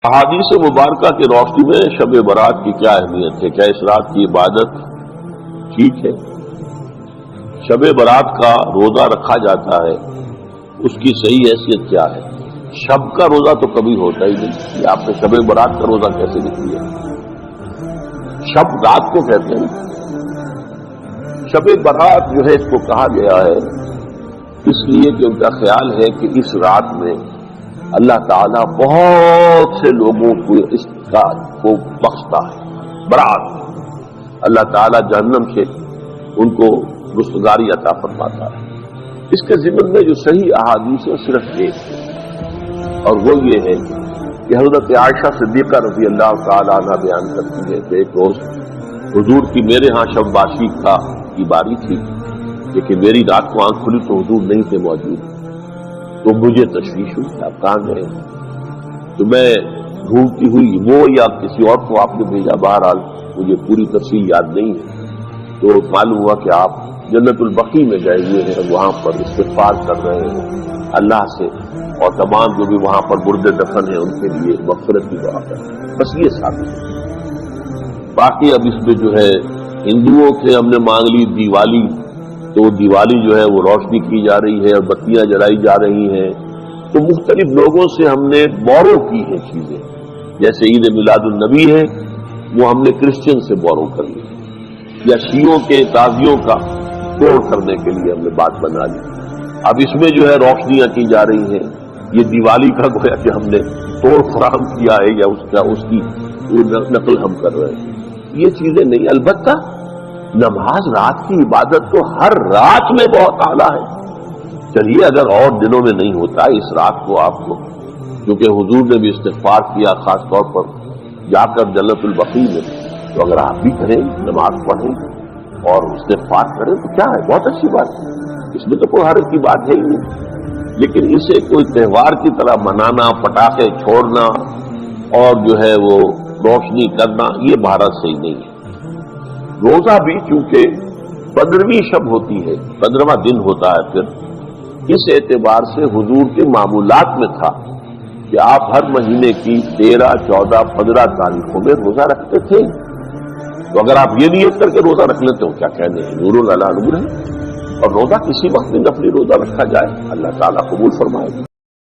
अहादीस मुबारका की रोशनी में शब बरात की क्या अहमियत है? क्या इस रात की इबादत ठीक है? शब बरात का रोजा रखा जाता है, उसकी सही हैसियत क्या है? शब का रोजा तो कभी होता ही नहीं। आपने शब बरात का रोजा कैसे लिख लिया? शब रात को कहते हैं। शब बरात जो है इसको कहा गया है इसलिए कि उनका ख्याल है कि इस रात में अल्लाह ताला बहुत से लोगों को इसका को बख्शता है। बरात अल्लाह ताला जहन्नम से उनको रुस्तगारी अता फरमाता है। इसके ज़िम्न में जो सही अहादीस है सिर्फ एक है, और वो ये है कि हज़रत आयशा सिद्दीक़ा रज़ी अल्लाह ताला अन्हा बयान करती है कि एक रोज हुजूर की मेरे यहाँ शब की बारी थी, लेकिन मेरी रात को आंख खुली तो हुजूर नहीं थे मौजूद। तो मुझे तशवीश हुई, आप कहाँ गए? तो मैं ढूंढती हुई वो या किसी और को आपने भेजा, बहरहाल मुझे पूरी तफसील याद नहीं है। तो मालूम हुआ कि आप जन्नतुल बकी में गए हुए हैं, वहां पर इस्तिग़फ़ार कर रहे हैं अल्लाह से, और तमाम जो भी वहां पर मुर्दे दफन है उनके लिए मग़फ़िरत की दुआ करें। बस ये साबित है। बाकी अब इसमें जो है हिंदुओं से हमने मांग ली दिवाली, तो दिवाली जो है वो रोशनी की जा रही है और बत्तियां जलाई जा रही हैं। तो मुख्तलिफ लोगों से हमने बोरो की है चीजें, जैसे ईद मिलादुन नबी है वो हमने क्रिश्चियन से बोरो कर ली, या शियों के ताजियों का तोड़ करने के लिए हमने बात बना ली। अब इसमें जो है रोशनियां की जा रही हैं, ये दिवाली का गोया कि हमने तोड़ फराहम किया है या उसकी नकल हम कर रहे हैं। ये चीजें नहीं। अलबत्ता नमाज रात की इबादत तो हर रात में बहुत आला है। चलिए अगर और दिनों में नहीं होता, इस रात को आपको, क्योंकि हुजूर ने भी इस्तिग़फ़ार किया खास तौर पर जाकर जन्नतुल बकी में, तो अगर आप भी करें, नमाज पढ़ें और इस्तिग़फ़ार करें तो क्या है, बहुत अच्छी बात है। इसमें तो कोई हर्ज की बात है ही नहीं। लेकिन इसे कोई त्यौहार की तरह मनाना, पटाखे छोड़ना और जो है वो रोशनी करना, ये भारत सही नहीं है। रोजा भी चूंकि 15वीं शब होती है, 15वां दिन होता है, फिर इस एतबार से हुजूर के मामूलात में था कि आप हर महीने की 13, 14, 15 तारीखों में रोजा रखते थे। तो अगर आप ये नियत करके रोजा रख लेते हो, क्या कहने हैं, नूरुल अला नूर है। और रोजा किसी वक्त में नफली रोजा रखा जाए, अल्लाह ताला कबूल फरमाएगा।